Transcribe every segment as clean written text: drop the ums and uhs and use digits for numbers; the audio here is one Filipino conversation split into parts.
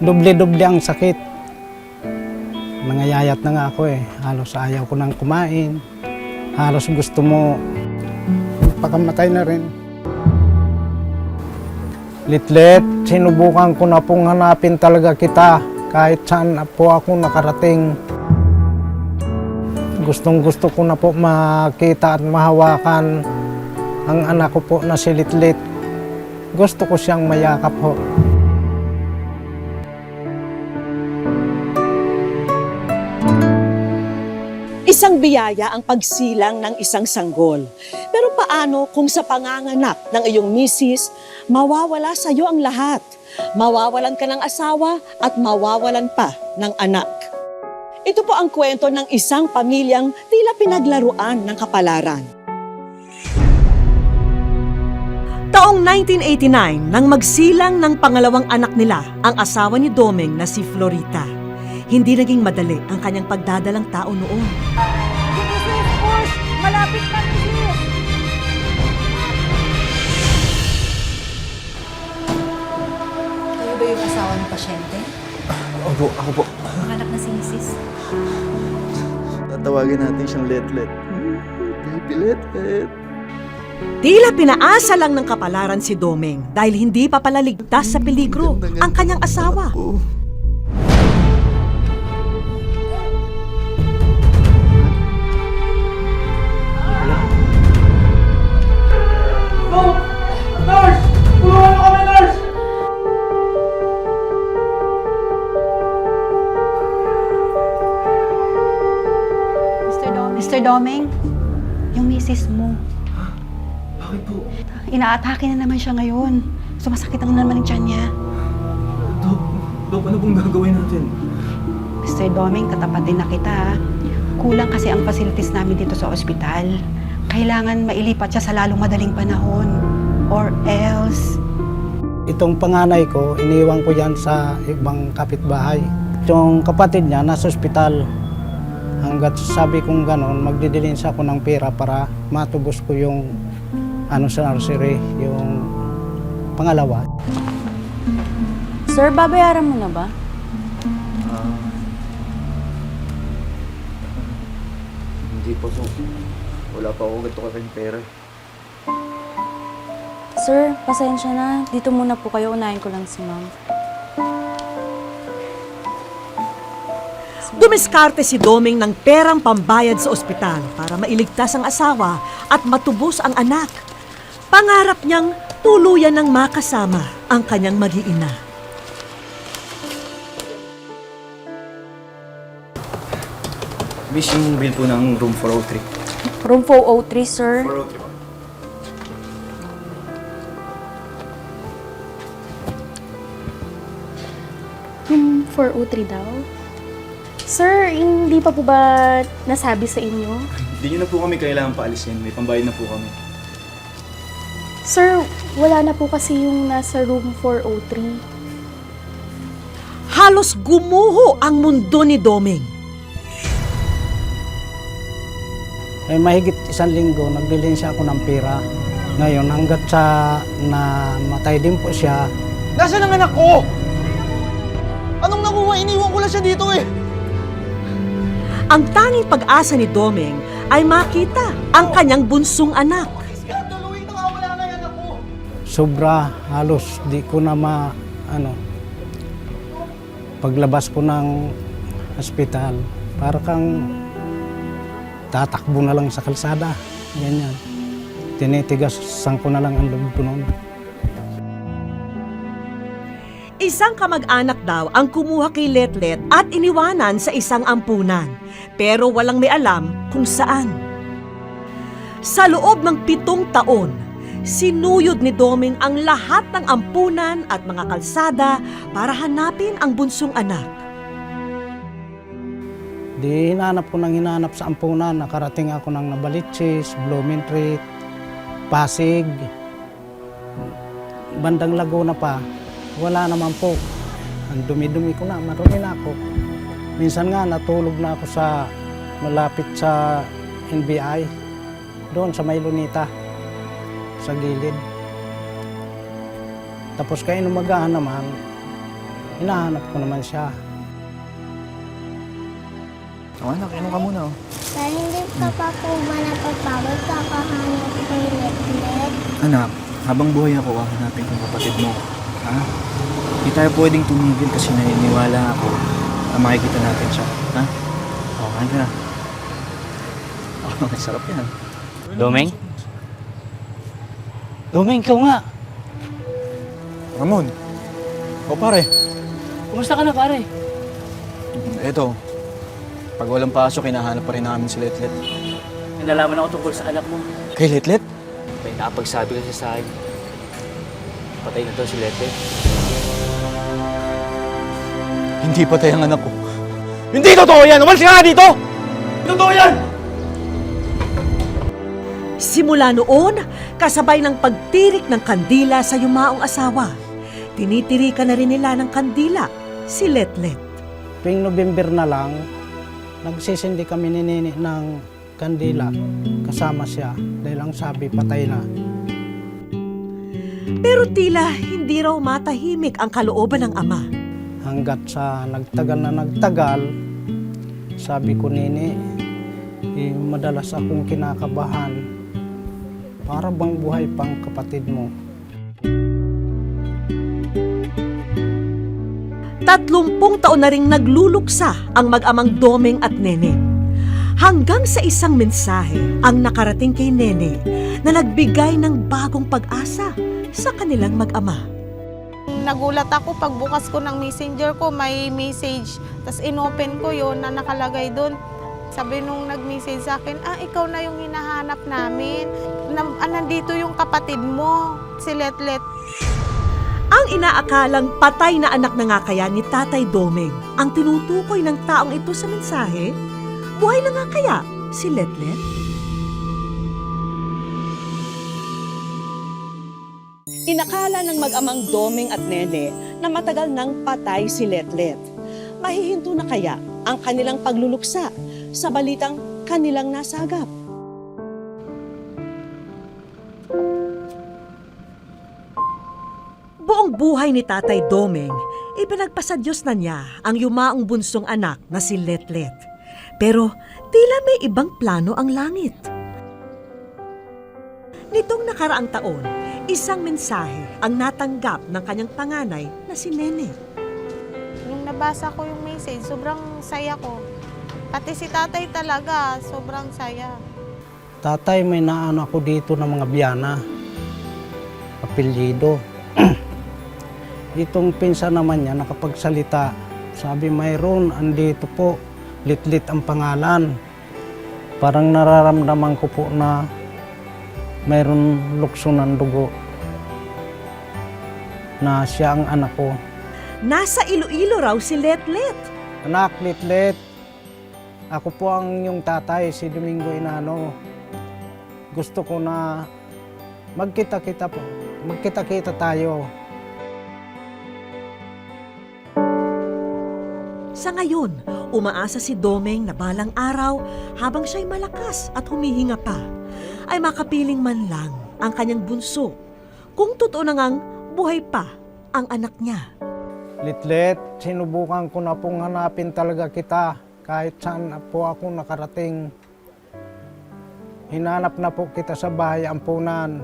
Doble-doble ang sakit. Nangayayat na nga ako eh. Halos ayaw ko nang kumain. Halos gusto mo pakamatay na rin. Litlit, sinubukan ko na pong hanapin talaga kita kahit saan na po ako nakarating. Gustong-gusto ko na po makita at mahawakan ang anak ko po na si Litlit. Gusto ko siyang mayakap ho. Isang biyaya ang pagsilang ng isang sanggol. Pero paano kung sa panganganak ng iyong misis, mawawala sa iyo ang lahat? Mawawalan ka ng asawa at mawawalan pa ng anak. Ito po ang kwento ng isang pamilyang tila pinaglaruan ng kapalaran. Taong 1989, nang magsilang ng pangalawang anak nila, ang asawa ni Domeng na si Florita. Hindi naging madali ang kanyang pagdadalang tao noon. Misis, push! Malapit na, misis! Kayo ba yung asawa ng pasyente? Opo, ako po. Panganak na si misis. Tatawagin natin siyang Letlet. Baby Letlet. Tila pinaasa lang ng kapalaran si Domeng dahil hindi pa pala ligtas sa peligro ang kanyang asawa. Nurse! Tulungan mo kami, nurse! Mr. Domeng, yung misis mo. Bakit po? Inaatake na naman siya ngayon. Sumasakit ang naman ang tiyan niya. Dok, ano pong gagawin natin? Mr. Domeng, tatapatin na kita. Ha? Kulang kasi ang facilities namin dito sa ospital. Kailangan mailipat siya sa lalong madaling panahon. Or else... Itong panganay ko, iniwan ko yan sa ibang kapitbahay. Yung kapatid niya nasa ospital. Hanggat sabi kong gano'n, magdidilins ako ng pera para matubos ko yung sa nursery, yung pangalawa. Sir, babayaran mo na ba? Hindi po, so. Wala pa ako ganito kaming pera. Sir, pasensya na. Dito muna po kayo. Unahin ko lang si ma'am. Dumiskarte si Domeng ng perang pambayad sa ospital para mailigtas ang asawa at matubos ang anak. Pangarap niyang tuluyan ng makasama ang kanyang mag-iina. Miss, yung bill po ng room 403. Room 403, sir. 403 po. Room 403 daw? Sir, hindi pa po ba nasabi sa inyo? Hindi nyo na po kami kailangan paalisin. May pambayad na po kami. Sir, wala na po kasi yung nasa room 403. Halos gumuho ang mundo ni Domeng. Eh, mahigit 1 linggo, naglilinsya ako ng pera. Ngayon, hanggat sa namatay din po siya, Nasaan ang anak ko? Anong nakuha? Iniwan ko lang siya dito eh. Ang tanging pag-asa ni Domeng ay makita ang kanyang bunsong anak. Iskandaloing nakawala na yung anak ko. sobra, halos di ko na paglabas ko ng ospital, para kang tatakbo na lang sa kalsada. Ganyan. Tinitigasan ko na lang ang loob ko noon. Isang kamag-anak daw ang kumuha kay Letlet at iniwanan sa isang ampunan. Pero walang may alam kung saan. Sa loob ng 7 taon, sinuyod ni Domeng ang lahat ng ampunan at mga kalsada para hanapin ang bunsong anak. Di hinanap ko nang hinanap sa ampunan. Nakarating ako ng Nabalitsis, Blumentritt, Pasig, bandang Laguna pa. Wala naman po. Ang dumi-dumi ko na, marumi na ako. Minsan nga natulog na ako sa malapit sa NBI, doon sa May Lunita, sa gilid. Tapos kayo numagahan naman, hinahanap ko naman siya. Oh, anak, inom ka muna, oh. Dahil hindi ka pa po ba napapagod kakahanap ko yung letlet? Anak, habang buhay ako, hahanapin kong kapatid mo. Ha? Hindi tayo pwedeng tumigil kasi naniniwala ako na makikita natin siya. Ha? O, kain ka na. Oh, sarap yan. Domeng? Domeng, ikaw nga. Ramon. O pare. Kumusta ka na, pare? Eto. Pag walang pasok, hinahanap pa rin namin si Letlet. Nalalaman ako tungkol sa anak mo. Kay Letlet? May nakapagsabi kasi sa akin. Patay na daw si Letlet. Hindi patay ang anak ko. Hindi totoo yan! Umalis ka nga dito! Totoo yan! Simula noon, kasabay ng pagtirik ng kandila sa yumaong asawa, tinitirikan na rin nila ng kandila si Letlet. Tuwing November na lang, nagsisindi kami ni Nene ng kandila. Kasama siya dahil ang sabi patay na. Pero tila hindi raw matahimik ang kalooban ng ama. Hanggat sa nagtagal, sabi ko, Nene, madalas akong kinakabahan. Para bang buhay pang kapatid mo. 30 taon na ring nagluluksa ang mag-amang Domeng at Nene. Hanggang sa isang mensahe ang nakarating kay Nene na nagbigay ng bagong pag-asa sa kanilang mag-ama. Nagulat ako pagbukas ko ng messenger ko, may message. Tapos inopen ko yon na nakalagay doon. Sabi nung nag-message sa akin, ikaw na yung hinahanap namin. Nandito yung kapatid mo, si Letlet. Ang inaakalang patay na anak na nga kaya ni Tatay Domeng ang tinutukoy ng taong ito sa mensahe, buhay na nga kaya si Letlet? Inakala ng mag-amang Domeng at Nene na matagal nang patay si Letlet. Mahihinto na kaya ang kanilang pagluluksa sa balitang kanilang nasagap? Buong buhay ni Tatay Domeng, ipinagpasa Diyos na niya ang yumaong bunsong anak na si Letlet. Pero tila may ibang plano ang langit. Nitong nakaraang taon, isang mensahe ang natanggap ng kanyang panganay na si Nene. Nung nabasa ko yung message, sobrang saya ko. Pati si tatay talaga, sobrang saya. Tatay, may naano ako dito ng mga biyana. Apelyido. Itong pinsan naman niya nakapagsalita. Sabi, mayroon, andito po, Litlit ang pangalan. Parang nararamdaman ko po na mayroon lukso ng dugo na siya ang anak ko. Nasa Iloilo raw si Letlet. Anak, Litlit, ako po ang iyong tatay, si Domingo Inano. Gusto ko na magkita-kita tayo. Sa ngayon, umaasa si Domeng na balang araw habang siya'y malakas at humihinga pa, ay makapiling man lang ang kanyang bunso kung totoo na ngang buhay pa ang anak niya. Litlit, sinubukan ko na pong hanapin talaga kita kahit saan na po ako nakarating. Hinanap na po kita sa bahay ampunan.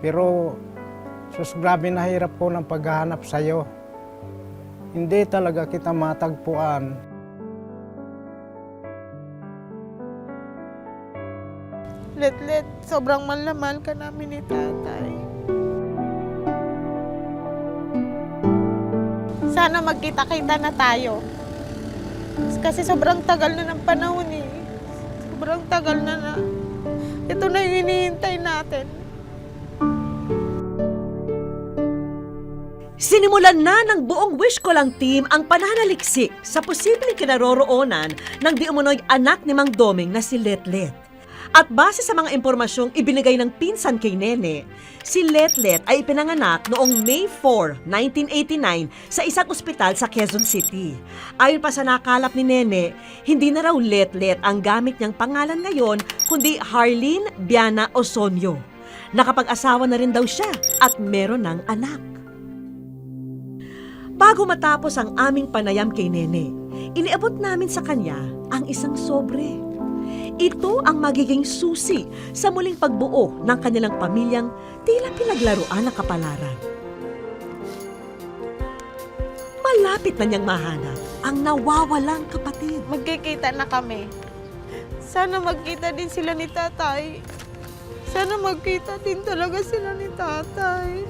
Pero grabe na hirap ko ng paghahanap sa'yo. Hindi talaga kita matagpuan. Letlet, sobrang mahal ka namin ni tatay. Sana magkita-kita na tayo. Kasi sobrang tagal na ng panahon eh. Sobrang tagal na. Ito na yung hinihintay natin. Sinimulan na ng buong Wish Ko Lang team ang pananaliksik sa posibleng kinaroroonan ng di umunoy anak ni Mang Domeng na si Letlet. At base sa mga impormasyong ibinigay ng pinsan kay Nene, si Letlet ay ipinanganak noong May 4, 1989 sa isang ospital sa Quezon City. Ayon pa sa nakalap ni Nene, hindi na raw Letlet ang gamit niyang pangalan ngayon kundi Harleen Biana Osonio. Nakapag-asawa na rin daw siya at meron ng anak. Bago matapos ang aming panayam kay Nene, iniabot namin sa kanya ang isang sobre. Ito ang magiging susi sa muling pagbuo ng kanilang pamilyang tila pinaglaruan ng kapalaran. Malapit na niyang mahanap ang nawawalang kapatid. Magkikita na kami. Sana magkita din sila ni tatay. Sana magkita din talaga sila ni tatay.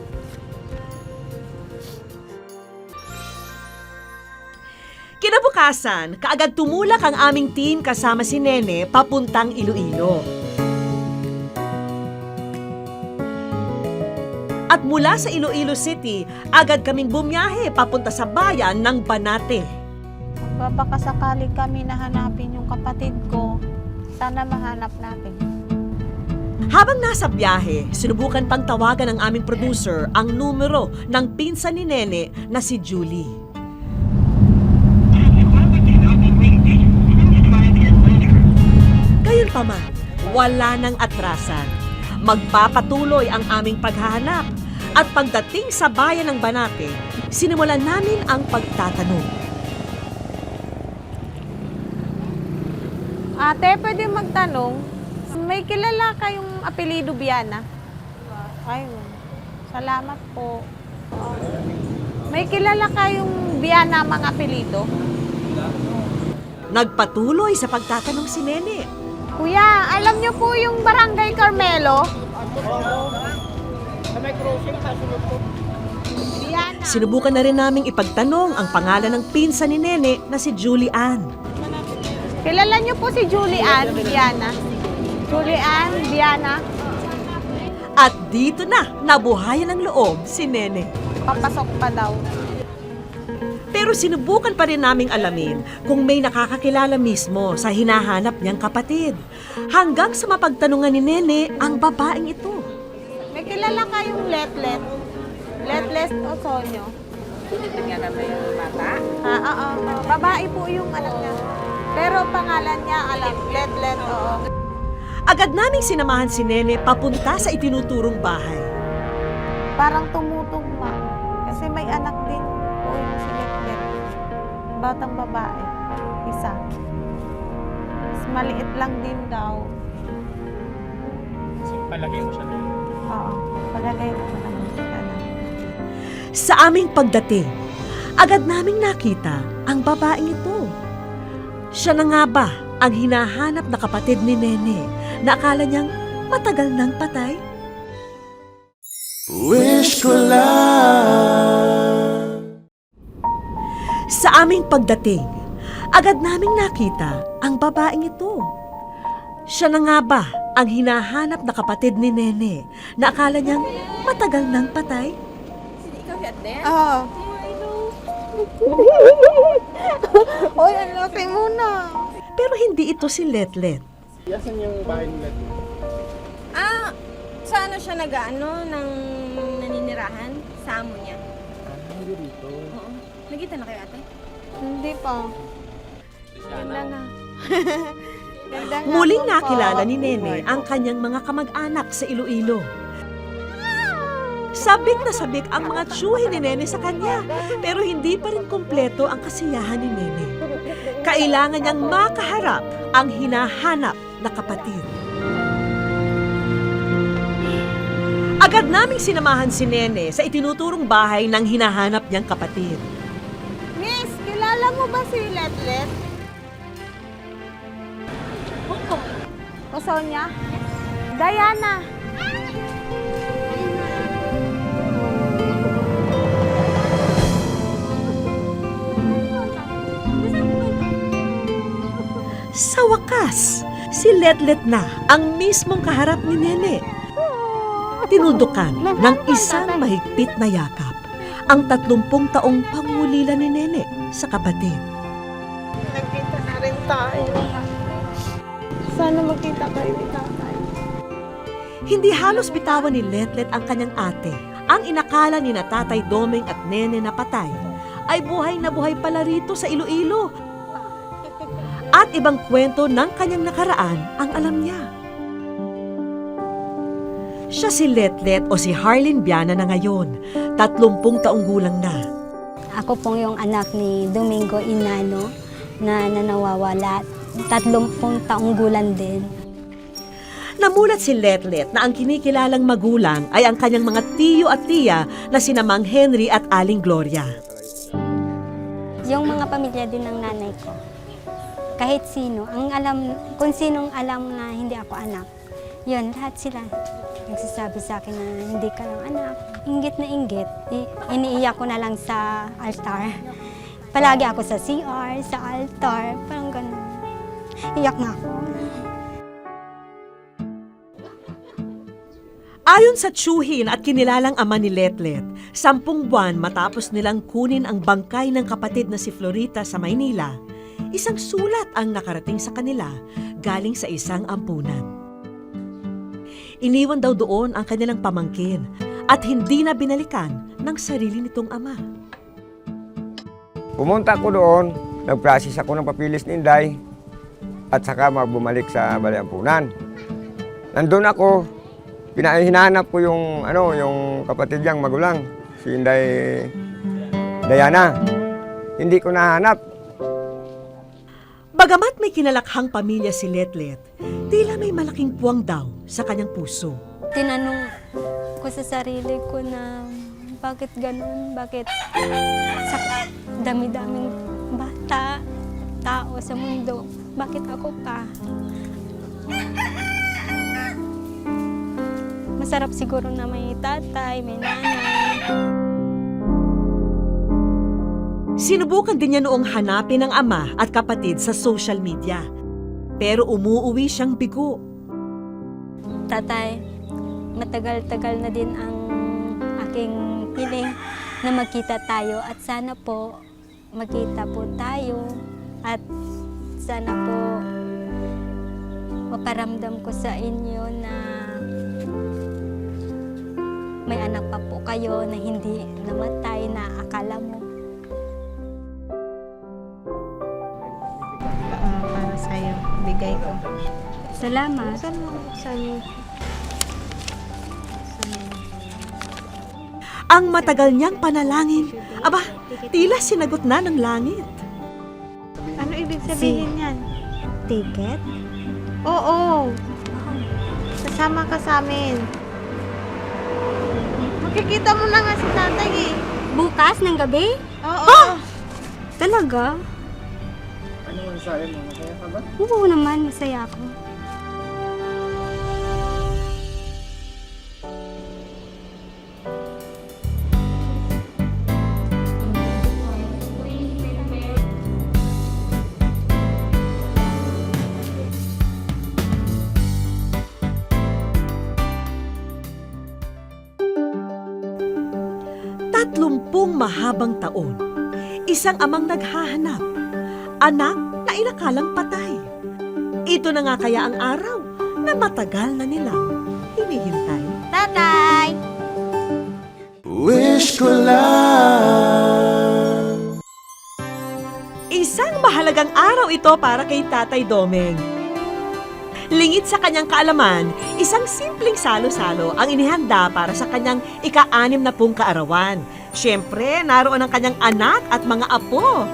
Kinabukasan, kaagad tumulak ang aming team kasama si Nene papuntang Iloilo. At mula sa Iloilo City, agad kaming bumiyahe papunta sa bayan ng Banate. Magpapakasakali kami na hanapin yung kapatid ko. Sana mahanap natin. Habang nasa biyahe, sinubukan pang tawagan ng aming producer ang numero ng pinsan ni Nene na si Julie. Gayunpaman, wala nang atrasan. Magpapatuloy ang aming paghahanap at pagdating sa bayan ng Banate, sinimulan namin ang pagtatanong. Ate, pwede magtanong, may kilala kayong apelido Biana? Ayun, salamat po. May kilala kayong Biana mga apelido? Nagpatuloy sa pagtatanong si Nene. Kuya, alam niyo po yung Barangay Carmelo? Biana. Sinubukan na rin naming ipagtanong ang pangalan ng pinsan ni Nene na si Julie Ann. Kilala niyo po si Julie Ann Biana? Julie Ann Biana? At dito na, nabuhayan ng loob si Nene. Papasok pa daw. Pero sinubukan pa rin naming alamin kung may nakakakilala mismo sa hinahanap niyang kapatid. Hanggang sa mapagtanungan ni Nene ang babaeng ito. May kilala kayong Letlet? Letlet Osonyo? Tingnan ba yung bata? Oo. Babae po yung anak niya. Pero pangalan niya, alam, Letlet, oo. Agad naming sinamahan si Nene papunta sa itinuturong bahay. Parang tumutugma. Kasi may anak din po yung si Letlet. Batang babae. Isa. Mas maliit lang din daw. Palagay mo siya na yun. Oo. Palagay mo na naman siya na. Sa aming pagdating, agad naming nakita ang babaeng ito. Siya na nga ba ang hinahanap na kapatid ni Nene na akala niyang matagal nang patay? Wish ko lang. Sa aming pagdating, agad naming nakita ang babaeng ito. Siya na nga ba ang hinahanap na kapatid ni Nene na akala niyang matagal nang patay? Oo. Oy, ang laki muna. Pero hindi ito si Letlet. Yasan yung bahay nila dito? Sa ano siya nang naninirahan? Sa amo niya. Hindi dito. Oo. Nagkita na kayo, ate? Hindi pa. Ganda na. Ganda nga Muling po. nakilala ni Nene ang kanyang mga kamag-anak sa Iloilo. Sabik na sabik ang mga tsuhi ni Nene sa kanya, pero hindi pa rin kumpleto ang kasiyahan ni Nene. Kailangan niyang makaharap ang hinahanap na kapatid. Agad naming sinamahan si Nene sa itinuturong bahay ng hinahanap niyang kapatid. Miss, kilala mo ba si Letlet? O Sonia? Diana. Sa wakas, si Letlet na ang mismong kaharap ni Nene. Tinudukan ng isang mahigpit na yakap ang 30 taong pangulila ni Nene sa kapatid. Nagkita na rin tayo. Sana magkita kayo ni tatay. Hindi halos bitawan ni Letlet ang kanyang ate. Ang inakala ni na Tatay Doming at Nene na patay ay buhay na buhay pala rito sa Iloilo. At ibang kwento ng kanyang nakaraan ang alam niya. Siya si Letlet o si Harlin Biana na ngayon, 30 taong gulang na. At Ako pong yung anak ni Domingo Inano na nanawawala. 30 taong gulang din. Namulat si Letlet na ang kinikilalang magulang ay ang kanyang mga tiyo at tiya na sina Mang Henry at Aling Gloria. Yung mga pamilya din ng nanay ko. Kahit sino, kung sinong alam na hindi ako anak, yun, lahat sila nagsasabi sa akin na hindi ka lang anak. Inggit na inggit. Iniiyak ko na lang sa altar. Palagi ako sa CR, sa altar, parang ganun. Iyak na ako. Ayon sa tiyuhin at kinilalang ama ni Letlet, 10 buwan matapos nilang kunin ang bangkay ng kapatid na si Florita sa Maynila, isang sulat ang nakarating sa kanila galing sa isang ampunan. Iniwan daw doon ang kanilang pamangkin at hindi na binalikan ng sarili nitong ama. Pumunta ko doon, nag-process ako ng papilis ni Inday at saka bumalik sa Balay Ampunan. Nandun ako, hinahanap ko yung kapatid niyang magulang, si Inday Diana. Hindi ko nahanap. Bagamat may kinalakhang pamilya si Letlet, tila may malaking puwang daw sa kanyang puso. Tinanong ko sa sarili ko na bakit ganun, bakit sa dami-daming bata, tao sa mundo, bakit ako pa? Masarap siguro na may tatay, may nanay. Sinubukan din niya noong hanapin ang ama at kapatid sa social media. Pero umuuwi siyang bigo. Tatay, matagal-tagal na din ang aking piling na magkita tayo at sana po magkita po tayo at sana po maparamdam ko sa inyo na may anak pa po kayo na hindi namatay na akala mo. Para sa'yo, bigay ko. Salamat. Sa'yo. Ang matagal niyang panalangin, aba, tila sinagot na ng langit. Ano ibig sabihin yan? Ticket? Oo. Kasama ka sa amin. Makikita mo na nga si tatay eh. Bukas ng gabi? Oo. Talaga? Ano man sa'yo mo? Masaya ka ba? Oo naman, masaya ako. Tatlumpung mahabang taon, isang amang naghahanap, anak na inakalang patay. Ito na nga kaya ang araw na matagal na nilang hinihintay. Tatay! Wish ko lang. Isang mahalagang araw ito para kay Tatay Domeng. Lingid sa kanyang kaalaman, isang simpleng salo-salo ang inihanda para sa kanyang ika-60 na kaarawan. Siyempre, naroon ang kanyang anak at mga apo.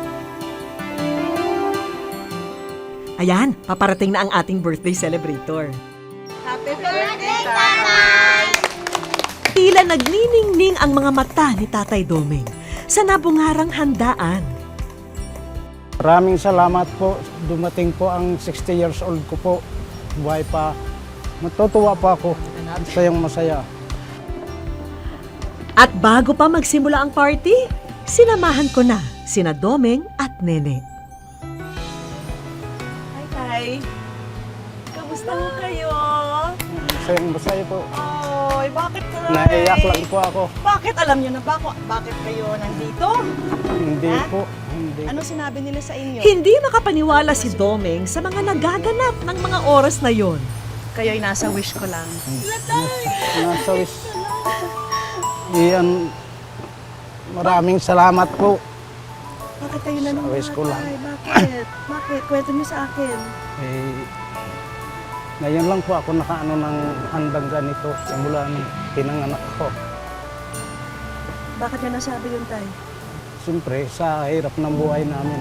Ayan, paparating na ang ating birthday celebrator. Happy birthday, Tatay! Tila nagniningning ang mga mata ni Tatay Domeng sa nabungarang handaan. Maraming salamat po. Dumating po ang 60 years old ko po. Buhay pa. Matutuwa pa ako. Masayang masaya. At bago pa magsimula ang party, sinamahan ko na sina Domeng at Nene. Hi, Tay. Kamusta mo kayo? Masayang masaya po. Oy, bakit Naiyak lang po ako. Bakit alam niyo na ba bakit kayo nandito? Hindi po. Hindi. Ano sinabi nila sa inyo? Hindi makapaniwala si Domeng sa mga nagaganap ng mga oras na yon. Kayo'y nasa wish ko lang. Nasa wish. Iyan. Maraming salamat po. Bakit kayo Sa nanonood? wish ko lang. Bakit? Bakit? Kwento niyo sa akin. Ngayon lang po ako nakaano ng handang ganito. Simula nung pinanganak ko. Bakit niyo nasabi yun, Tay? siyempre sa hirap ng buhay namin.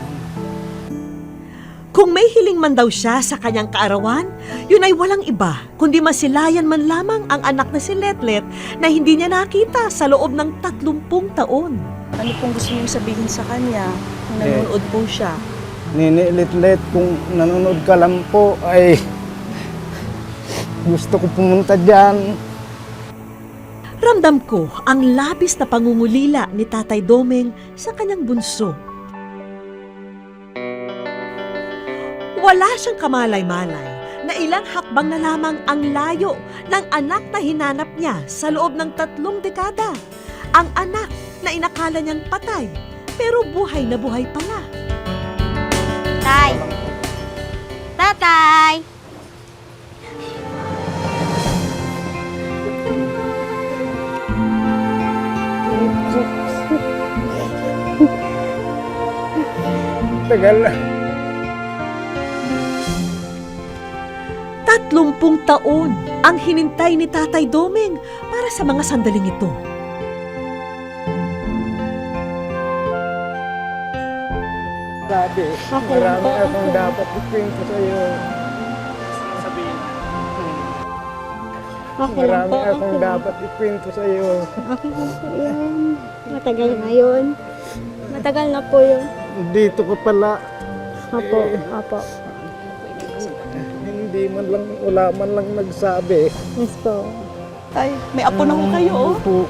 Kung may hiling man daw siya sa kanyang kaarawan, yun ay walang iba, kundi masilayan man lamang ang anak na si Letlet na hindi niya nakita sa loob ng 30 taon. Ano pong gusto niyong sabihin sa kanya kung nanonood po siya? Nini Letlet, kung nanonood ka lang po ay gusto ko pumunta dyan. Ramdam ko ang labis na pangungulila ni Tatay Domeng sa kanyang bunso. Wala siyang kamalay-malay na ilang hakbang na lamang ang layo ng anak na hinanap niya sa loob ng 3 dekada. Ang anak na inakala niyang patay, pero buhay na buhay pala. Tay! Tatay! Tagal na. 30 taon ang hinintay ni Tatay Domeng para sa mga sandaling ito. Sabi, marami akong dapat ikwento sa iyo. Marami akong dapat ikwento sa iyo. Matagal na yun. Matagal na po yun. Dito ka pala. Apo, apo. Hindi man lang, wala man lang nagsabi. Yes po. Ay, may apo na ho kayo, oh. Po.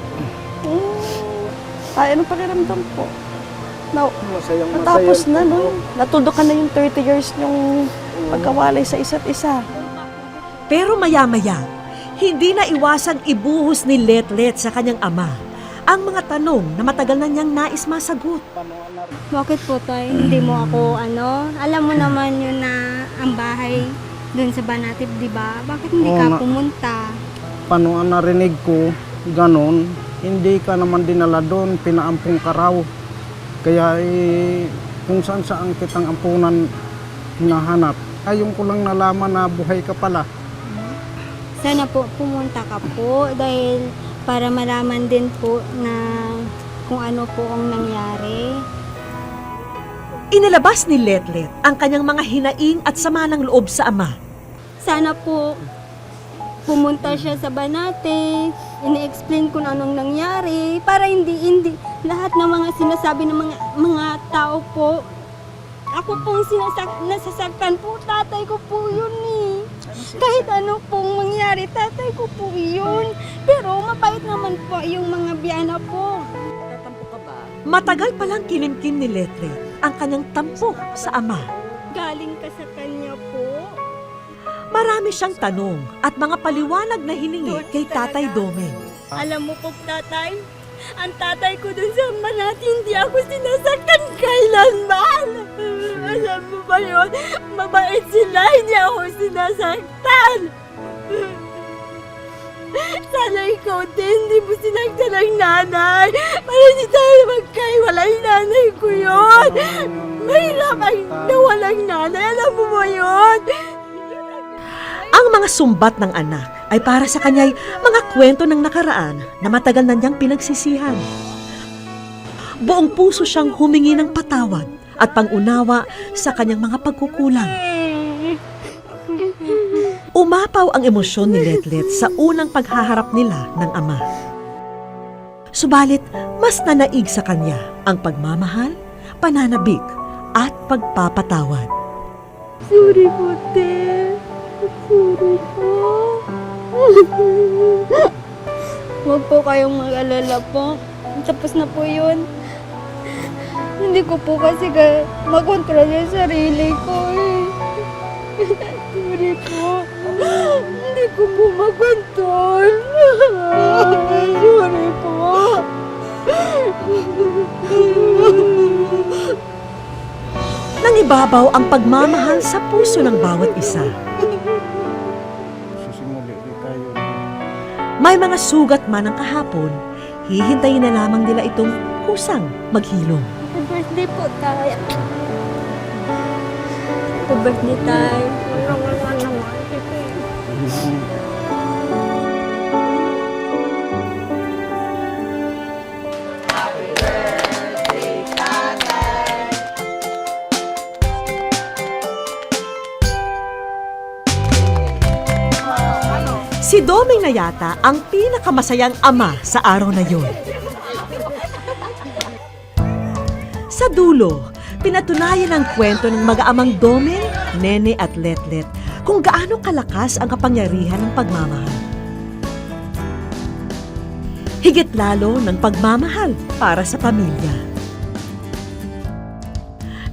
Ay, anong pakiramdam po? No, Masayang natapos na, no? Natuldo ka na yung 30 years yung pagkawalay sa isa't isa. Pero maya-maya, hindi na iwasang ibuhos ni Letlet sa kanyang ama ang mga tanong na matagal na niyang nais masagot. Bakit po, Tay? Hindi mo ako, alam mo naman yun na ang bahay doon sa Banatib, di ba? Bakit hindi Oo ka nga. pumunta? Paano ang narinig ko, ganon, hindi ka naman dinala doon, pinaampung ka raw. Kaya kung saan saan kitang ampunan hinahanap, ayun ko lang nalaman na buhay ka pala. Sana po pumunta ka po dahil para malaman din po na kung ano po ang nangyari. Inilabas ni Letlet ang kanyang mga hinaing at sama ng loob sa ama. Sana po pumunta siya sa Banate, ini-explain kung anong nangyari para hindi lahat ng mga sinasabi ng mga tao po. Ako pong nasasaktan po, tatay ko po yun eh. Kahit ano pong mangyari, tatay ko po yun. Pero mabait naman po yung mga biyana po. Matagal palang kinimkim ni Letlet ang kanyang tampo sa ama. Galing ka sa kanya po. Marami siyang tanong at mga paliwanag na hiningi kay Tatay Domeng. Alam mo po, tatay, ang tatay ko dun sa Banate, hindi ako sinasaktan kailanman. Alam mo ba yun? Mabait sila, hindi ako sinasaktan. Sana ikaw din, hindi mo sinaktan ng nanay. Para hindi tayo magkaiwalay, nanay ko yun. Mahirap ang nawalang nanay, alam mo ba yun? Ang mga sumbat ng anak ay para sa kanya'y mga kwento ng nakaraan na matagal na niyang pinagsisihan. Buong puso siyang humingi ng patawad at pangunawa sa kanyang mga pagkukulang. Umapaw ang emosyon ni Letlet sa unang paghaharap nila ng ama. Subalit, mas nanaig sa kanya ang pagmamahal, pananabik, at pagpapatawad. Sorry po, te. Sorry po. Huwag po kayong mag-alala po. Tapos na po yun. Hindi ko po kasi makontrol yung sarili ko eh. Sorry po. Hindi ko po makontrol. Sorry po. Nangibabaw ang pagmamahal sa puso ng bawat isa. Sisimuli tayo. May mga sugat man ang kahapon, hihintayin na lamang nila itong kusang maghilom. Happy birthday po, Tay. Happy birthday, Tay. Si Doming na yata ang pinakamasayang ama sa araw na yun. Sa dulo, pinatunayan ang kwento ng mag-aamang Doming, Nene at Letlet kung gaano kalakas ang kapangyarihan ng pagmamahal. Higit lalo ng pagmamahal para sa pamilya.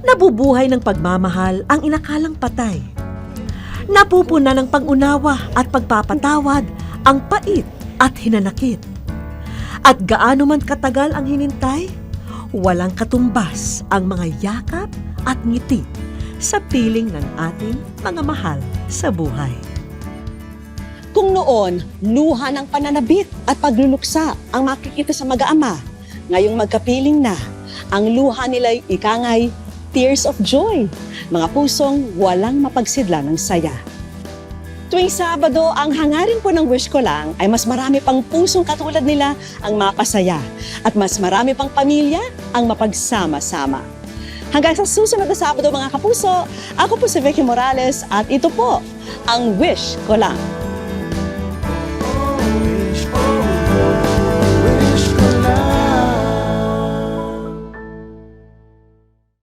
Nabubuhay ng pagmamahal ang inakalang patay. Napupuna ng pag-unawa at pagpapatawad ang pait at hinanakit. At gaano man katagal ang hinintay, walang katumbas ang mga yakap at ngiti sa piling ng ating mga mahal sa buhay. Kung noon, luha ng pananabik at pagluluksa ang makikita sa mag-aama, ngayong magkapiling na, ang luha nila'y ikangay tears of joy, mga pusong walang mapagsidla ng saya. Tuwing Sabado, ang hangarin po ng Wish Ko Lang ay mas marami pang pusong katulad nila ang mapasaya at mas marami pang pamilya ang mapagsama-sama. Hanggang sa susunod na Sabado mga kapuso, ako po si Vicky Morales at ito po ang Wish Ko Lang.